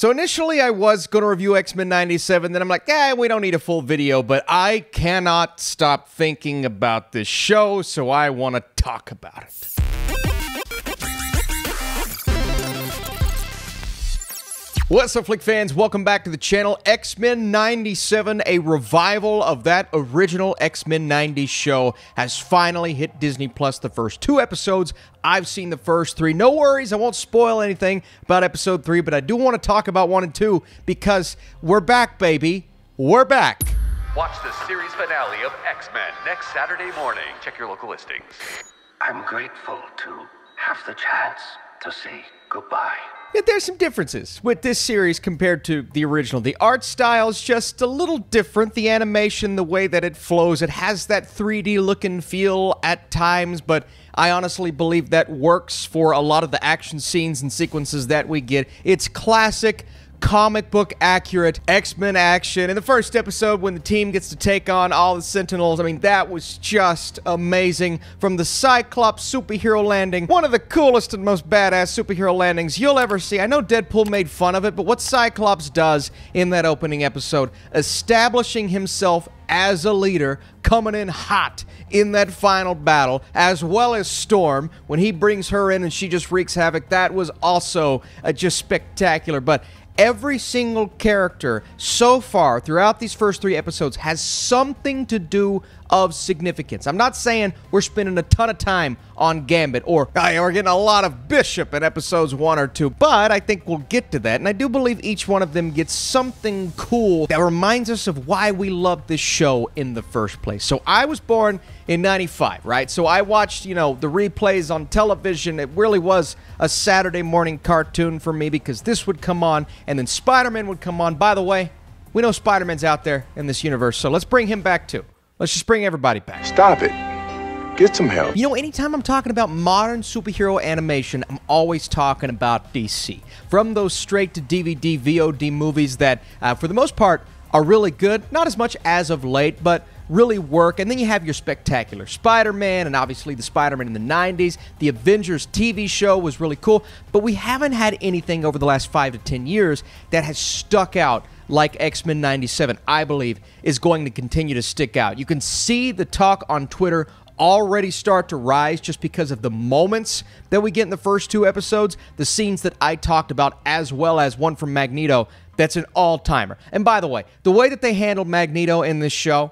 So initially I was going to review X-Men 97, then I'm like, we don't need a full video, but I cannot stop thinking about this show, so I want to talk about it. What's up, Flick fans? Welcome back to the channel. X-Men 97, a revival of that original X-Men 90s show, has finally hit Disney Plus. The first 2 episodes. I've seen the first 3. No worries, I won't spoil anything about episode 3, but I do want to talk about 1 and 2 because we're back, baby. We're back. Watch the series finale of X-Men next Saturday morning. Check your local listings. I'm grateful to have the chance to say goodbye. Yeah, there's some differences with this series compared to the original. The art style is just a little different. The animation, the way that it flows, it has that 3D look and feel at times, but I honestly believe that works for a lot of the action scenes and sequences that we get. It's classic, comic book accurate X-Men action. In the first episode, when the team gets to take on all the Sentinels, I mean, that was just amazing. From the Cyclops superhero landing, one of the coolest and most badass superhero landings you'll ever see. I know Deadpool made fun of it, but what Cyclops does in that opening episode, establishing himself as a leader, coming in hot in that final battle, as well as Storm, when he brings her in and she just wreaks havoc, that was also just spectacular. But every single character so far throughout these first 3 episodes has something to do of significance. I'm not saying we're spending a ton of time on Gambit or we're getting a lot of Bishop in episodes 1 or 2, but I think we'll get to that, and I do believe each one of them gets something cool that reminds us of why we love this show in the first place. So I was born in 95, right? So I watched, the replays on television. It really was a Saturday morning cartoon for me because this would come on, and then Spider-Man would come on. By the way, we know Spider-Man's out there in this universe, so let's bring him back too. Let's just bring everybody back. Stop it. Get some help. Anytime I'm talking about modern superhero animation, I'm always talking about DC. From those straight-to-DVD, VOD movies that, for the most part, are really good. Not as much as of late, but really work. And then you have your spectacular Spider-Man, and obviously the Spider-Man in the 90s. The Avengers TV show was really cool, but we haven't had anything over the last 5 to 10 years that has stuck out like X-Men 97, I believe, is going to continue to stick out. You can see the talk on Twitter already start to rise just because of the moments that we get in the first 2 episodes, the scenes that I talked about, as well as one from Magneto that's an all-timer. And by the way that they handled Magneto in this show,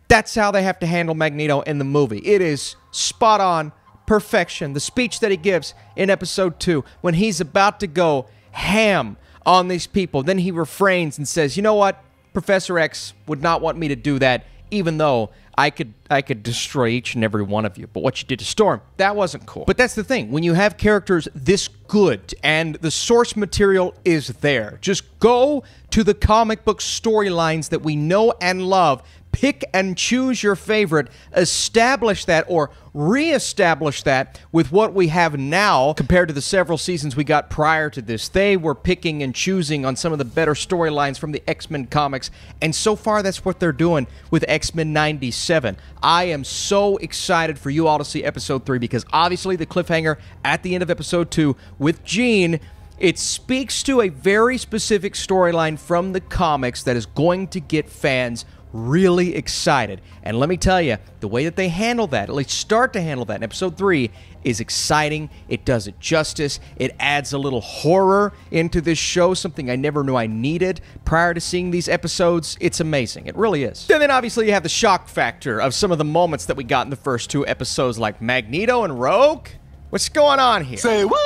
that's how they have to handle Magneto in the movie. It is spot on, perfection. The speech that he gives in episode 2 when he's about to go ham on these people, then he refrains and says, you know what, Professor X would not want me to do that, even though I could destroy each and every one of you. But what you did to Storm, that wasn't cool. But that's the thing. When you have characters this good and the source material is there, just go to the comic book storylines that we know and love, pick and choose your favorite, establish that or reestablish that with what we have now compared to the several seasons we got prior to this. They were picking and choosing on some of the better storylines from the X-Men comics, and so far that's what they're doing with X-Men 97. I am so excited for you all to see episode 3 because obviously the cliffhanger at the end of episode 2 with Jean, it speaks to a very specific storyline from the comics that is going to get fans really excited. And let me tell you, the way that they handle that, at least start to handle that in episode 3, is exciting. It does it justice. It adds a little horror into this show, something I never knew I needed prior to seeing these episodes. It's amazing. It really is. And then obviously you have the shock factor of some of the moments that we got in the first 2 episodes, like Magneto and Rogue. What's going on here? Say what?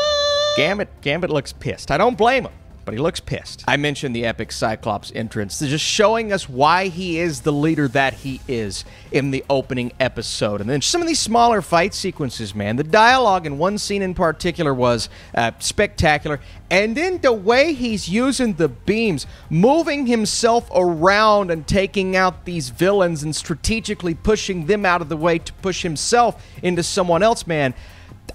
Gambit looks pissed. I don't blame him, but he looks pissed. I mentioned the epic Cyclops entrance. They're just showing us why he is the leader that he is in the opening episode. And then some of these smaller fight sequences, man. The dialogue in one scene in particular was spectacular. And then the way he's using the beams, moving himself around and taking out these villains and strategically pushing them out of the way to push himself into someone else, man.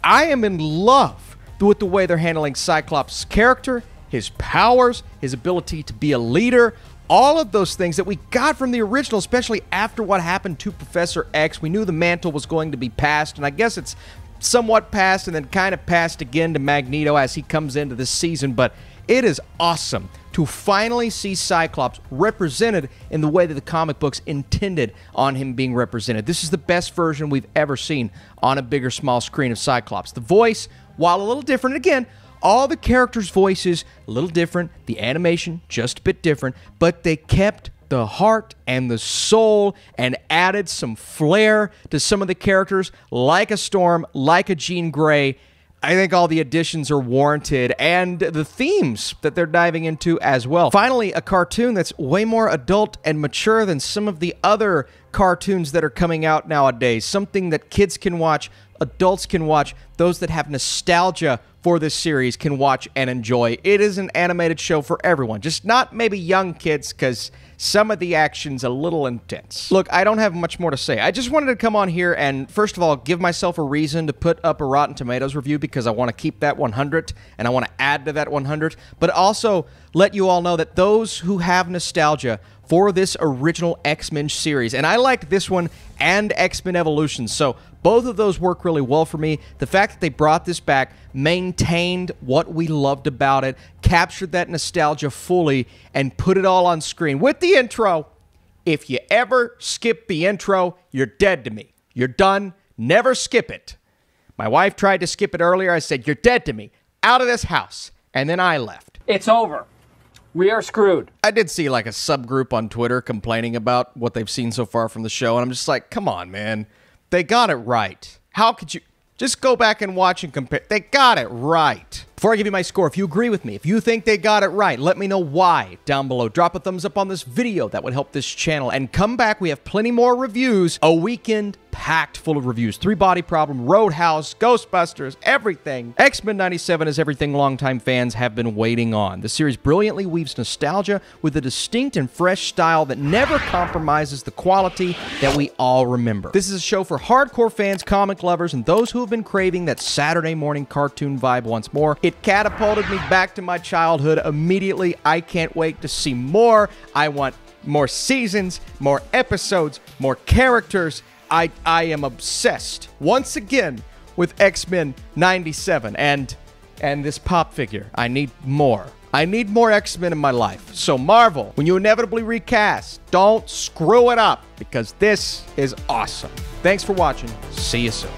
I am in love with the way they're handling Cyclops' character, his powers, his ability to be a leader, all of those things that we got from the original, especially after what happened to Professor X. We knew the mantle was going to be passed, and I guess it's somewhat passed and then kind of passed again to Magneto as he comes into this season, but it is awesome to finally see Cyclops represented in the way that the comic books intended on him being represented. This is the best version we've ever seen on a big or small screen of Cyclops. The voice, while a little different, again, all the characters' voices a little different, the animation just a bit different, but they kept the heart and the soul and added some flair to some of the characters, like a Storm, like a Jean Grey. I think all the additions are warranted, and the themes that they're diving into as well. Finally, a cartoon that's way more adult and mature than some of the other cartoons that are coming out nowadays. Something that kids can watch, adults can watch, those that have nostalgia for this series can watch and enjoy. It is an animated show for everyone, just not maybe young kids, because some of the action's a little intense. Look, I don't have much more to say. I just wanted to come on here and, first of all, give myself a reason to put up a Rotten Tomatoes review, because I want to keep that 100, and I want to add to that 100, but also let you all know that those who have nostalgia for this original X-Men series, and I liked this one and X-Men Evolution, so both of those work really well for me. The fact that they brought this back, maintained what we loved about it, captured that nostalgia fully, and put it all on screen with the intro. If you ever skip the intro, you're dead to me. You're done. Never skip it. My wife tried to skip it earlier. I said, you're dead to me. Out of this house. And then I left. It's over. We are screwed. I did see like a subgroup on Twitter complaining about what they've seen so far from the show, and I'm just like, come on, man. They got it right. How could you... Just go back and watch and compare. They got it right. Before I give you my score, if you agree with me, if you think they got it right, let me know why down below. Drop a thumbs up on this video. That would help this channel. And come back. We have plenty more reviews. A weekend packed full of reviews. Three Body Problem, Roadhouse, Ghostbusters, everything. X-Men 97 is everything longtime fans have been waiting on. The series brilliantly weaves nostalgia with a distinct and fresh style that never compromises the quality that we all remember. This is a show for hardcore fans, comic lovers, and those who have been craving that Saturday morning cartoon vibe once more. It catapulted me back to my childhood immediately. I can't wait to see more. I want more seasons, more episodes, more characters. I am obsessed once again with X-Men 97 and this pop figure. I need more. I need more X-Men in my life. So Marvel, when you inevitably recast, don't screw it up, because this is awesome. Thanks for watching. See you soon.